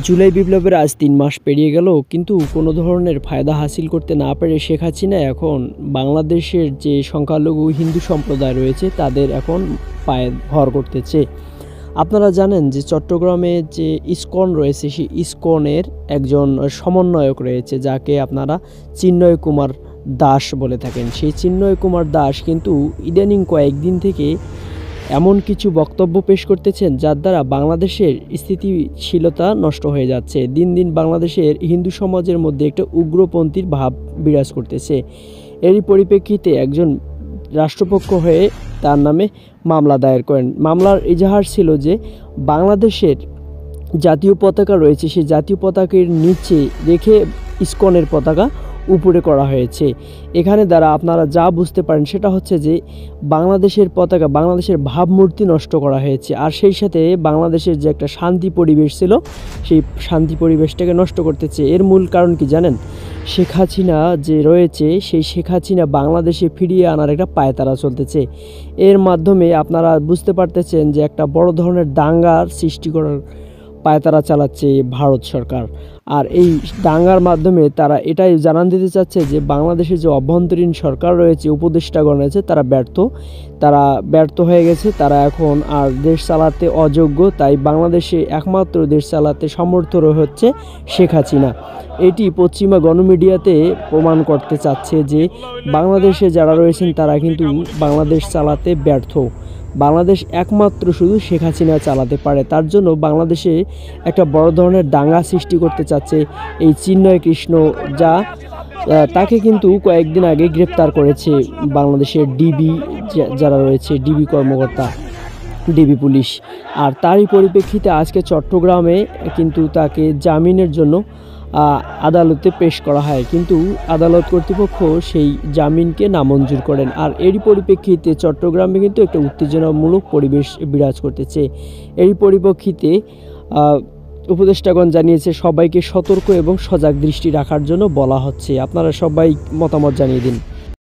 জুলাই বিপ্লবের আজ ৩ মাস পেরিয়ে গেল, কিন্তু কোনো ধরনের ফায়দা হাসিল করতে না পেরে শেখ হাসিনা এখন বাংলাদেশের যে সংখ্যালঘু হিন্দু সম্প্রদায় রয়েছে তাদের এখন পায়ে ভর করতেছে। আপনারা জানেন যে চট্টগ্রামে যে ইসকন রয়েছে, সেই ইসকনের একজন সমন্বয়ক রয়েছে যাকে আপনারা চিন্ময় কুমার দাস বলে থাকেন। সেই চিন্ময় কুমার দাস কিন্তু ইদানিং কয়েকদিন থেকে এমন কিছু বক্তব্য পেশ করতেছেন যার দ্বারা বাংলাদেশের স্থিতিশীলতা নষ্ট হয়ে যাচ্ছে। দিন দিন বাংলাদেশের হিন্দু সমাজের মধ্যে একটা উগ্রপন্থীর ভাব বিরাজ করতেছে। এরই পরিপ্রেক্ষিতে একজন রাষ্ট্রপক্ষ হয়ে তার নামে মামলা দায়ের করেন। মামলার এজাহার ছিল যে বাংলাদেশের জাতীয় পতাকা রয়েছে, সেই জাতীয় পতাকার নিচে রেখে ইসকনের পতাকা উপরে করা হয়েছে। এখানে দ্বারা আপনারা যা বুঝতে পারেন সেটা হচ্ছে যে বাংলাদেশের পতাকা, বাংলাদেশের ভাবমূর্তি নষ্ট করা হয়েছে। আর সেই সাথে বাংলাদেশের যে একটা শান্তি পরিবেশ ছিল, সেই শান্তি পরিবেশটাকে নষ্ট করতেছে। এর মূল কারণ কি জানেন? শেখ হাসিনা যে রয়েছে, সেই শেখ হাসিনা বাংলাদেশে ফিরিয়ে আনার একটা পায়তারা চলতেছে। এর মাধ্যমে আপনারা বুঝতে পারতেছেন যে একটা বড় ধরনের দাঙ্গার সৃষ্টি করার পায়তারা চালাচ্ছে ভারত সরকার। আর এই দাঙ্গার মাধ্যমে তারা এটাই জানান দিতে চাচ্ছে যে বাংলাদেশের যে অভ্যন্তরীণ সরকার রয়েছে, উপদেষ্টাগণ রয়েছে, তারা ব্যর্থ হয়ে গেছে। তারা এখন আর দেশ চালাতে অযোগ্য। তাই বাংলাদেশে একমাত্র দেশ চালাতে সমর্থ হচ্ছে শেখ হাসিনা। এটি পশ্চিমা গণমিডিয়াতে প্রমাণ করতে চাচ্ছে যে বাংলাদেশে যারা রয়েছেন তারা কিন্তু বাংলাদেশ চালাতে ব্যর্থ। বাংলাদেশ একমাত্র শুধু শেখ হাসিনা চালাতে পারে। তার জন্য বাংলাদেশে একটা বড় ধরনের দাঙ্গা সৃষ্টি করতে চাচ্ছে এই চিন্ময় কৃষ্ণ, তাকে কিন্তু কয়েকদিন আগে গ্রেপ্তার করেছে বাংলাদেশের ডিবি যারা রয়েছে, ডিবি কর্মকর্তা, ডিবি পুলিশ। আর তারই পরিপ্রেক্ষিতে আজকে চট্টগ্রামে কিন্তু তাকে জামিনের জন্য আদালতে পেশ করা হয়, কিন্তু আদালত কর্তৃপক্ষ সেই জামিনকে নামঞ্জুর করেন। আর এরই পরিপ্রেক্ষিতে চট্টগ্রামে কিন্তু একটা উত্তেজনামূলক পরিবেশ বিরাজ করতেছে। এরই পরিপ্রেক্ষিতে উপদেষ্টাগণ জানিয়েছে সবাইকে সতর্ক এবং সজাগ দৃষ্টি রাখার জন্য বলা হচ্ছে। আপনারা সবাই মতামত জানিয়ে দিন।